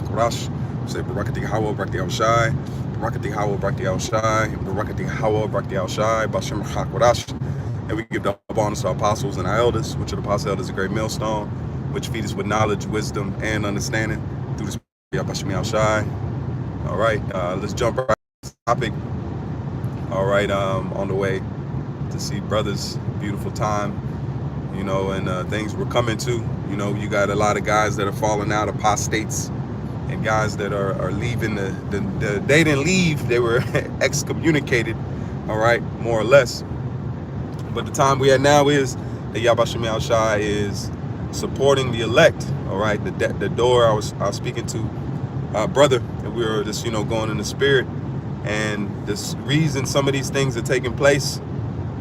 Hakorash. Say Barakati Hawa Brakti Al Shai. Barakati Hawa Brakti Al Shai. Barakati Hawa Brakti Al Shai. Bashem Hakorash. And we give double honors to our apostles and our elders, which are the apostle elders, a great millstone, which feed us with knowledge, wisdom, and understanding through the Spirit of Bashmi Al Shai. All right, let's jump right to the topic. All right, on the way to see brothers, beautiful time, and things we're coming to. You got a lot of guys that are falling out, apostates, and guys that are leaving they didn't leave, they were excommunicated, all right, more or less. But the time we at now is that Yabashim Al Shai is supporting the elect, all right. The door I was speaking to brother, and we were just going in the spirit, and this reason some of these things are taking place,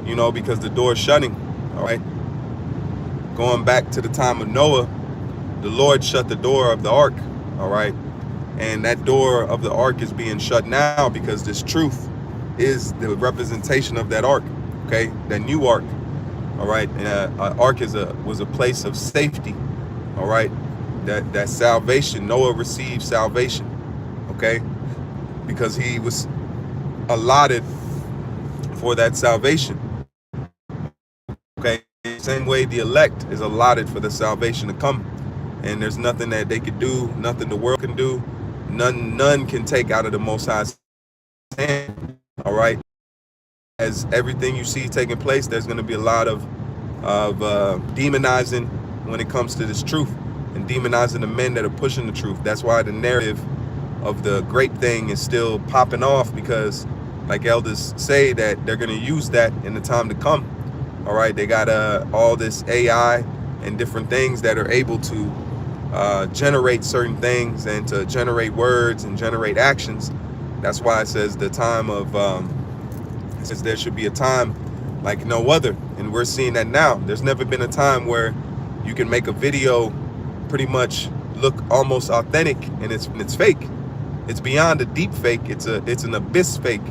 because the door is shutting, all right. Going back to the time of Noah, the Lord shut the door of the ark, all right, and that door of the ark is being shut now because this truth is the representation of that ark, okay, that new ark, all right. And ark was a place of safety, all right. That salvation, Noah received salvation, okay, because he was allotted for that salvation, okay. Same way the elect is allotted for the salvation to come, and there's nothing that they could do, nothing the world can do, none can take out of the Most High's hand, all right. As everything you see taking place, there's going to be a lot of demonizing when it comes to this truth, and demonizing the men that are pushing the truth. That's why the narrative of the grape thing is still popping off, because like elders say that they're going to use that in the time to come, all right. They got all this AI and different things that are able to generate certain things and to generate words and generate actions. That's why it says the time of it says there should be a time like no other, and we're seeing that now. There's never been a time where you can make a video pretty much look almost authentic, and it's fake. It's beyond a deep fake. It's an abyss fake,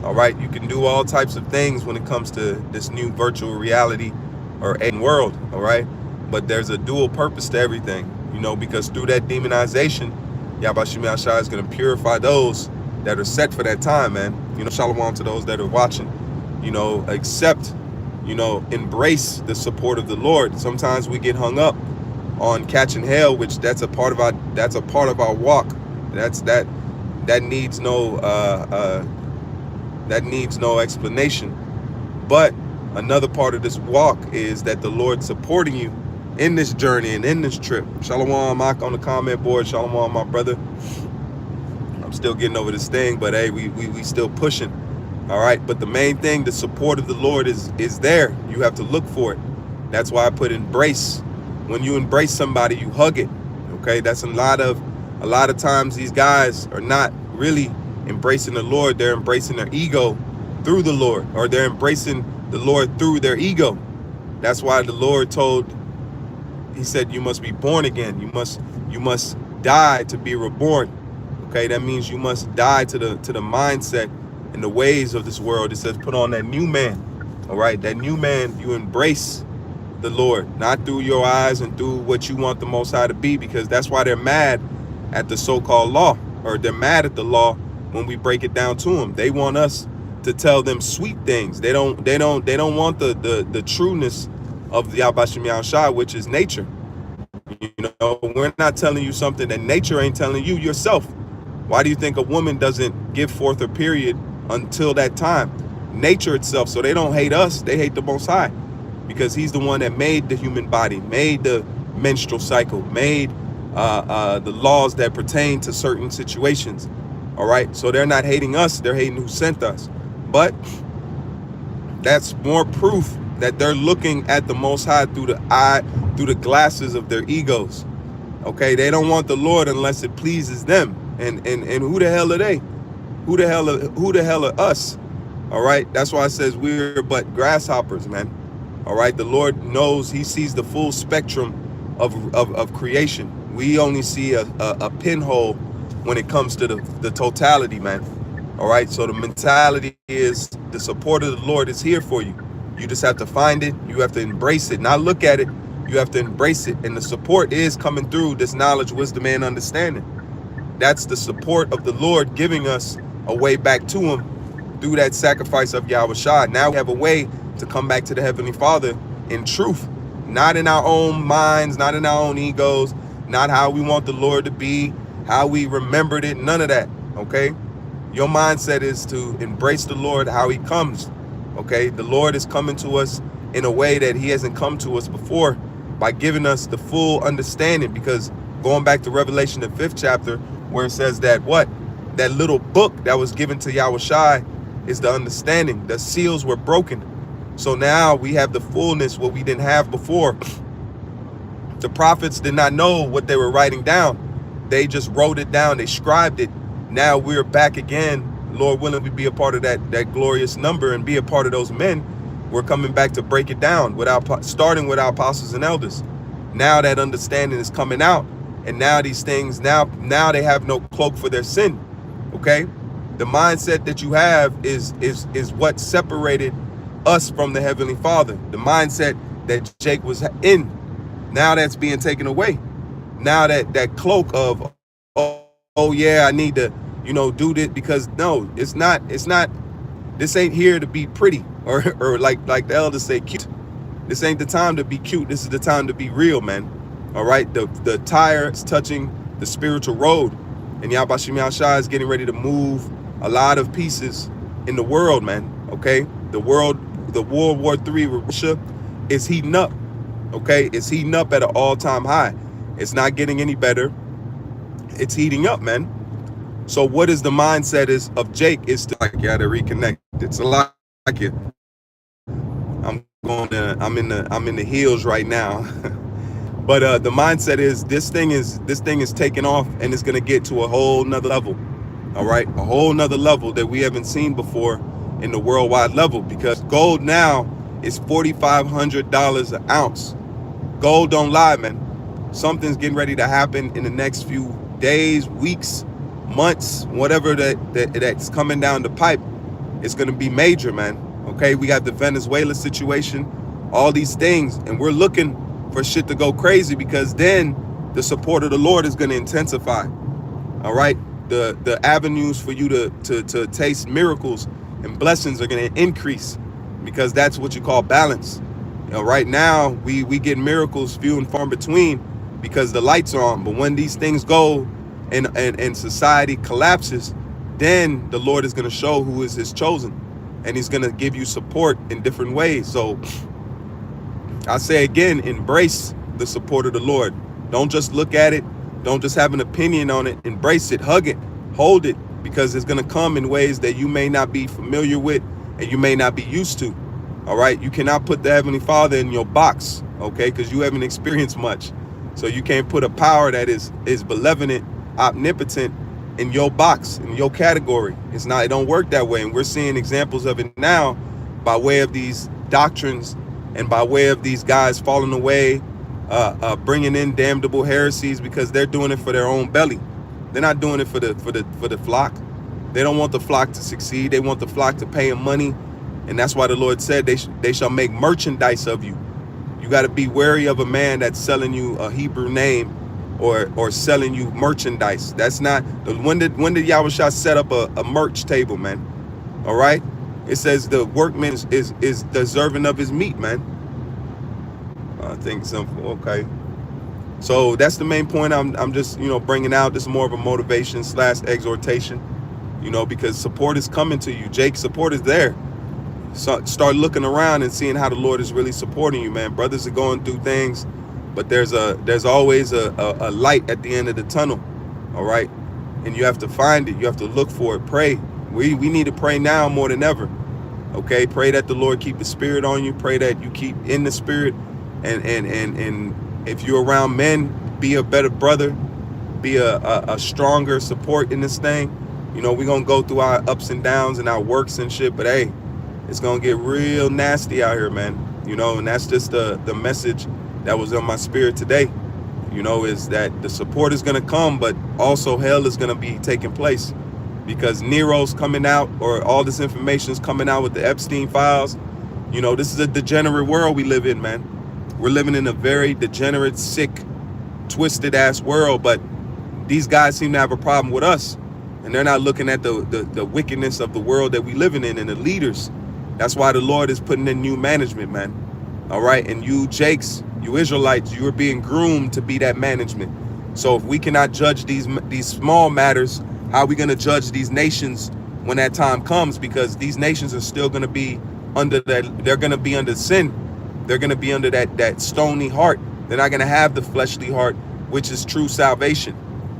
all right. You can do all types of things when it comes to this new virtual reality or end world, all right. But there's a dual purpose to everything, because through that demonization, Yabashim Al Shai is going to purify those that are set for that time, man. Shalom to those that are watching, accept, embrace the support of the Lord. Sometimes we get hung up on catching hell, which that's a part of our walk. That needs no explanation. But another part of this walk is that the Lord supporting you in this journey and in this trip. Shalom, Mark on the comment board. Shalom, my brother. I'm still getting over this thing, but hey, we still pushing, all right. But the main thing, the support of the Lord is there. You have to look for it. That's why I put embrace. When you embrace somebody, you hug it, okay. That's a lot of times these guys are not really embracing the Lord. They're embracing their ego through the Lord, or they're embracing the Lord through their ego. That's why the Lord he said you must be born again. You must die to be reborn. Okay, that means you must die to the mindset and the ways of this world. It says put on that new man, all right. That new man, you embrace the Lord, not through your eyes and through what you want the Most High to be, because that's why they're mad at the so-called law, or they're mad at the law when we break it down to them. They want us to tell them sweet things. They don't want the trueness of the Yabashim Al Shai, which is nature. We're not telling you something that nature ain't telling you yourself. Why do you think a woman doesn't give forth her period until that time? Nature itself. So they don't hate us, they hate the Most High, because he's the one that made the human body, made the menstrual cycle, made the laws that pertain to certain situations, all right. So they're not hating us, they're hating who sent us. But that's more proof that they're looking at the Most High through the glasses of their egos, okay. They don't want the Lord unless it pleases them. And who the hell are they? Who the hell are us? All right. That's why it says we're but grasshoppers, man. All right. The Lord knows, he sees the full spectrum of creation. We only see a pinhole when it comes to the totality, man. All right. So the mentality is the support of the Lord is here for you. You just have to find it. You have to embrace it, not look at it. You have to embrace it. And the support is coming through this knowledge, wisdom, and understanding. That's the support of the Lord giving us a way back to him through that sacrifice of Yahushua. Now we have a way to come back to the Heavenly Father in truth, not in our own minds, not in our own egos, not how we want the Lord to be, how we remembered it, none of that, okay? Your mindset is to embrace the Lord how he comes, okay? The Lord is coming to us in a way that he hasn't come to us before by giving us the full understanding, because going back to Revelation, the 5th chapter, where it says that what? That little book that was given to Yahushua is the understanding. The seals were broken. So now we have the fullness, what we didn't have before. The prophets did not know what they were writing down. They just wrote it down. They scribed it. Now we're back again. Lord willing, we be a part of that glorious number and be a part of those men. We're coming back to break it down starting with our apostles and elders. Now that understanding is coming out. And now these things, now they have no cloak for their sin. Okay? The mindset that you have is what separated us from the Heavenly Father. The mindset that Jake was in. Now that's being taken away. Now that cloak of, oh yeah, I need to, do this, because no, it's not, this ain't here to be pretty or like the elders say, cute. This ain't the time to be cute. This is the time to be real, man. All right. The tire is touching the spiritual road, and Yahweh Shem Shai is getting ready to move a lot of pieces in the world, man. Okay. The World War III with Russia is heating up. Okay. It's heating up at an all-time high. It's not getting any better. It's heating up, man. So what is the mindset of Jake is to like, you gotta reconnect. It's a lot like it. I'm in the hills right now. But the mindset is this thing is taking off, and it's gonna get to a whole nother level. All right, a whole nother level that we haven't seen before in the worldwide level, because gold now is $4,500 an ounce. Gold don't lie, man. Something's getting ready to happen in the next few days, weeks, months, whatever that's coming down the pipe. It's gonna be major, man. Okay, we got the Venezuela situation, all these things, and we're looking for shit to go crazy, because then the support of the Lord is going to intensify. All right, the avenues for you to taste miracles and blessings are going to increase, because that's what you call balance. Right now we get miracles few and far between because the lights are on, but when these things go and society collapses, then the Lord is going to show who is his chosen, and he's going to give you support in different ways. So I say again, embrace the support of the Lord. Don't just look at it. Don't just have an opinion on it. Embrace it, hug it, hold it, because it's going to come in ways that you may not be familiar with and you may not be used to. All right. You cannot put the Heavenly Father in your box, okay, because you haven't experienced much. So you can't put a power that is benevolent, omnipotent in your box, in your category. It don't work that way. And we're seeing examples of it now by way of these doctrines and by way of these guys falling away, bringing in damnable heresies, because they're doing it for their own belly. They're not doing it for the flock. They don't want the flock to succeed. They want the flock to pay them money, and that's why the Lord said they shall make merchandise of you. You got to be wary of a man that's selling you a Hebrew name or selling you merchandise. That's not when did Yahushua set up a merch table, man? All right. It says the workman is deserving of his meat, man. I think simple. Okay. So that's the main point. I'm just, bringing out. This is more of a motivation / exhortation, because support is coming to you. Jake's support is there. So start looking around and seeing how the Lord is really supporting you, man. Brothers are going through things, but there's always a light at the end of the tunnel. All right. And you have to find it. You have to look for it. Pray. We need to pray now more than ever. Okay, pray that the Lord keep the spirit on you. Pray that you keep in the spirit, and if you're around men, be a better brother, be a stronger support in this thing. We're gonna go through our ups and downs and our works and shit, but hey, it's gonna get real nasty out here, man. And that's just the message that was on my spirit today. Is that the support is gonna come, but also hell is gonna be taking place. Because Nero's coming out, or all this information is coming out with the Epstein files. This is a degenerate world we live in, man. We're living in a very degenerate, sick, twisted ass world, but These guys seem to have a problem with us, and they're not looking at the wickedness of the world that we living in and the leaders. That's why the Lord is putting in new management, man. All right, and you Jakes, you Israelites, you are being groomed to be that management. So if we cannot judge these small matters, how are we going to judge these nations when that time comes? Because these nations are still going to be under that. They're going to be under sin. They're going to be under that stony heart. They're not going to have the fleshly heart, which is true salvation.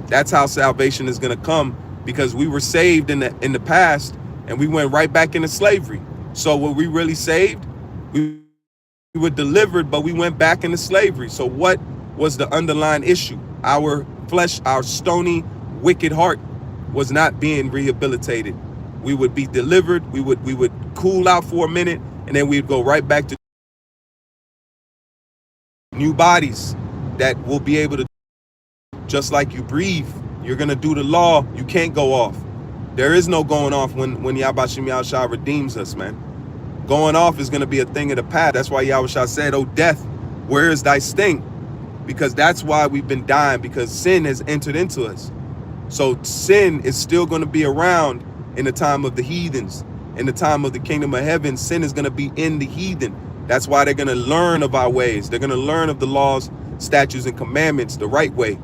That's how salvation is going to come, because we were saved in the past and we went right back into slavery. So were we really saved? We were delivered, but we went back into slavery. So what was the underlying issue? Our flesh, our stony, wicked heart was not being rehabilitated. We would be delivered. We would cool out for a minute, and then we'd go right back to new bodies that will be able to, just like you breathe, you're going to do the law. You can't go off. There is no going off when Yahweh Shem Shah redeems us, man. Going off is going to be a thing of the past. That's why Yahweh Shah said, "Oh, death, where is thy sting?" Because that's why we've been dying, because sin has entered into us. So sin is still going to be around in the time of the heathens. In the time of the kingdom of heaven, sin is going to be in the heathen. That's why they're going to learn of our ways. They're going to learn of the laws, statutes, and commandments the right way.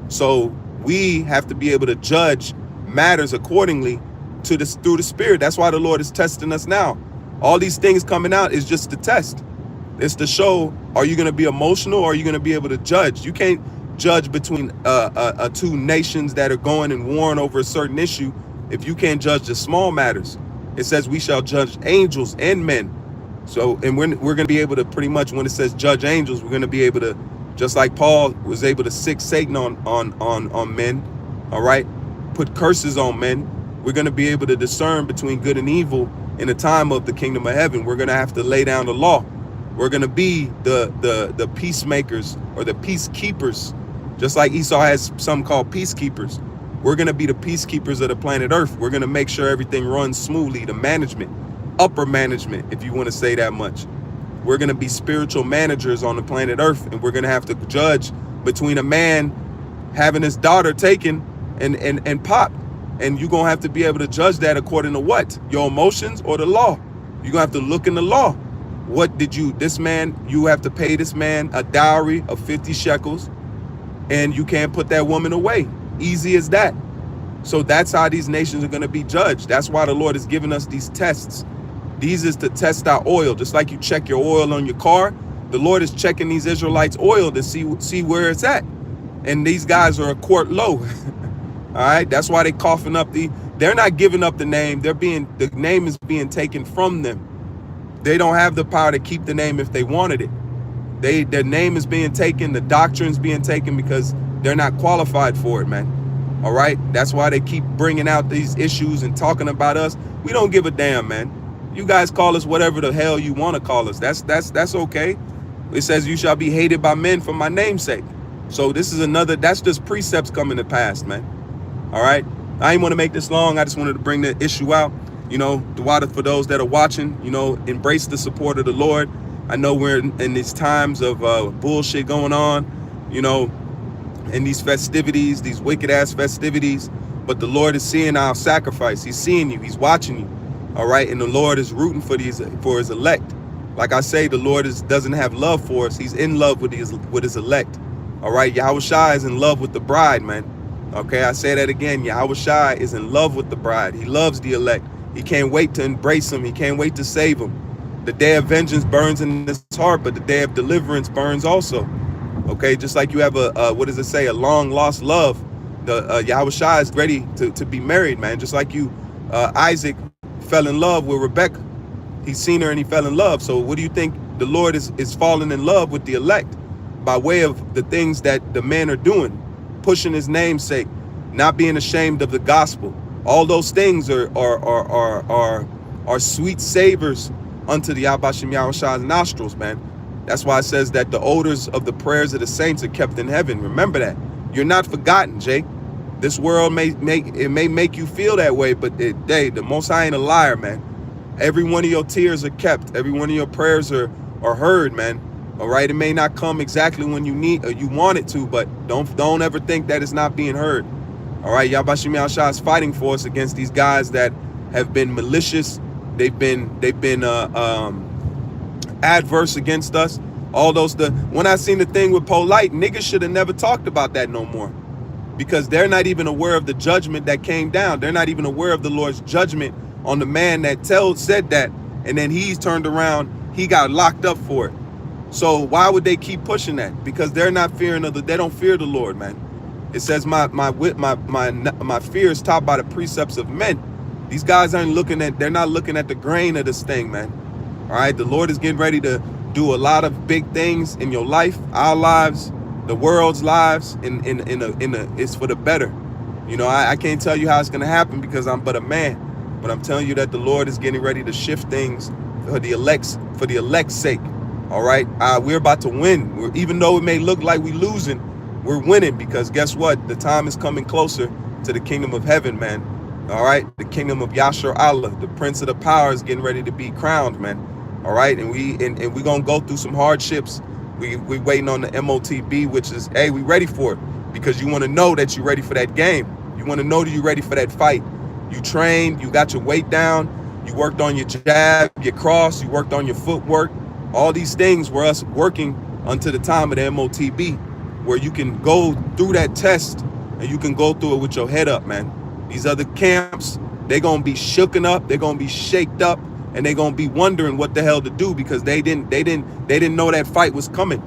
So we have to be able to judge matters accordingly to this through the Spirit. That's why the Lord is testing us now. All these things coming out is just to test. It's to show, are you going to be emotional, or are you going to be able to judge? You can't judge between two nations that are going and warring over a certain issue if you can't judge the small matters. It says we shall judge angels and men. So, and we're going to be able to pretty much, when it says judge angels, we're going to be able to, just like Paul was able to sick Satan on men, all right, put curses on men. We're going to be able to discern between good and evil in the time of the kingdom of heaven. We're going to have to lay down the law. We're going to be the peacemakers, or the peacekeepers, just like Esau has some called peacekeepers. We're going to be the peacekeepers of the planet Earth. We're going to make sure everything runs smoothly, the management, upper management, if you want to say that much. We're going to be spiritual managers on the planet Earth, and we're going to have to judge between a man having his daughter taken and popped. And you're going to have to be able to judge that according to what? Your emotions or the law? You're going to have to look in the law. What did you have to pay this man a dowry of 50 shekels, and you can't put that woman away. Easy as that. So that's how these nations are going to be judged. That's why the Lord has given us these tests. These is to test our oil. Just like you check your oil on your car, the Lord is checking these Israelites' oil to see where it's at. And these guys are a quart low. All right, that's why they coughing up they're not giving up the name. The name is being taken from them. They don't have the power to keep the name if they wanted it. Their name is being taken, the doctrine's being taken, because they're not qualified for it, man. All right, that's why they keep bringing out these issues and talking about us. We don't give a damn, man. You guys call us whatever the hell you want to call us. That's okay. It says you shall be hated by men for my name's sake. So this is that's just precepts coming to pass, man. All right, I didn't want to make this long. I just wanted to bring the issue out. You know, for those that are watching, you know, embrace the support of the Lord. I know we're in these times of bullshit going on, you know, in these festivities, these wicked ass festivities. But the Lord is seeing our sacrifice. He's seeing you. He's watching you. All right. And the Lord is rooting for his elect. Like I say, the Lord doesn't have love for us. He's in love with his elect. All right. Yahweh Shai is in love with the bride, man. Okay. I say that again. Yahweh Shai is in love with the bride. He loves the elect. He can't wait to embrace them. He can't wait to save them. The day of vengeance burns in his heart, but the day of deliverance burns also. Okay, just like you have what does it say? A long lost love. The Yahweh Shai is ready to be married, man. Just like Isaac fell in love with Rebecca. He's seen her and he fell in love. So what do you think? The Lord is falling in love with the elect by way of the things that the men are doing, pushing his namesake, not being ashamed of the gospel. All those things are sweet savors unto the Yahweh Shem Yahweh Shai's nostrils, man. That's why it says that the odors of the prayers of the saints are kept in heaven. Remember that. You're not forgotten, Jake. This world may make you feel that way, but the Most High ain't a liar, man. Every one of your tears are kept. Every one of your prayers are heard, man. All right. It may not come exactly when you need or you want it to, but don't ever think that it's not being heard. All right, Yahbashim Yahshua is fighting for us against these guys that have been malicious. They've been adverse against us. All those when I seen the thing with Polite, niggas should have never talked about that no more, because they're not even aware of the judgment that came down. They're not even aware of the Lord's judgment on the man that said that, and then he's turned around, he got locked up for it. So why would they keep pushing that? Because they're not fearing they don't fear the Lord, man. It says my fear is taught by the precepts of men. These guys they're not looking at the grain of this thing, man. All right, the Lord is getting ready to do a lot of big things in your life, our lives, the world's lives, it's for the better. You know, I can't tell you how it's gonna happen because I'm but a man, but I'm telling you that the Lord is getting ready to shift things for the elect's sake. All right, we're about to win. Even though it may look like we're losing, we're winning, because guess what? The time is coming closer to the kingdom of heaven, man. All right, the kingdom of Yashar Allah, the Prince of the Power, is getting ready to be crowned, man. All right, and we gonna go through some hardships. We waiting on the MOTB, which is, hey, we ready for it, because you want to know that you're ready for that game. You want to know that you're ready for that fight. You trained, you got your weight down, you worked on your jab, your cross, you worked on your footwork. All these things were us working until the time of the MOTB, where you can go through that test and you can go through it with your head up, man. These other camps, they're gonna be shooken up, they're gonna be shaked up, and they're gonna be wondering what the hell to do, because they didn't know that fight was coming.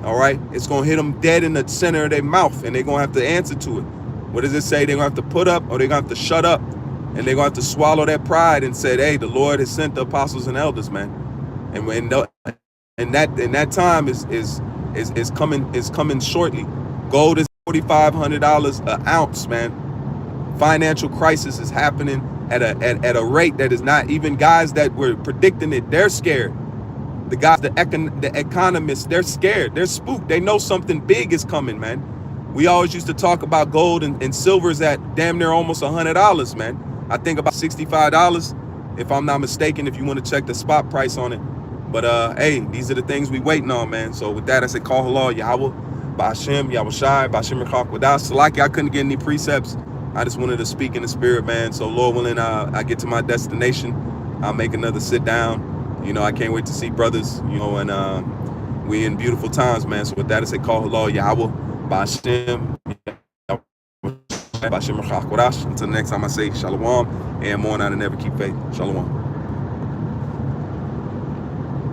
All right, it's gonna hit them dead in the center of their mouth, and they're gonna have to answer to it. What does it say? They're gonna have to put up, or they're gonna have to shut up, and they're gonna have to swallow their pride and say, hey, the Lord has sent the apostles and elders, man. And when that time is coming shortly. Gold is $4,500 an ounce, man. Financial crisis is happening at a rate that is not even guys that were predicting it. They're scared. The guys, the economists, they're scared. They're spooked. They know something big is coming, man. We always used to talk about gold and silver's at damn near almost $100, man. I think about $65, if I'm not mistaken, if you want to check the spot price on it. But hey, these are the things we waiting on, man. So with that, I say, call halal Yahweh, Ba'ashem, Yahushai, Ba'ashem Rechak Wadas. Salaki, I couldn't get any precepts. I just wanted to speak in the spirit, man. So Lord willing, I get to my destination, I'll make another sit down. You know, I can't wait to see brothers, you know, and we in beautiful times, man. So with that, I say, call halal Yahweh, Ba'ashem, Ba'ashem Rechak Wadas. Until the next time, I say, Shalom, and more, and never keep faith. Shalom.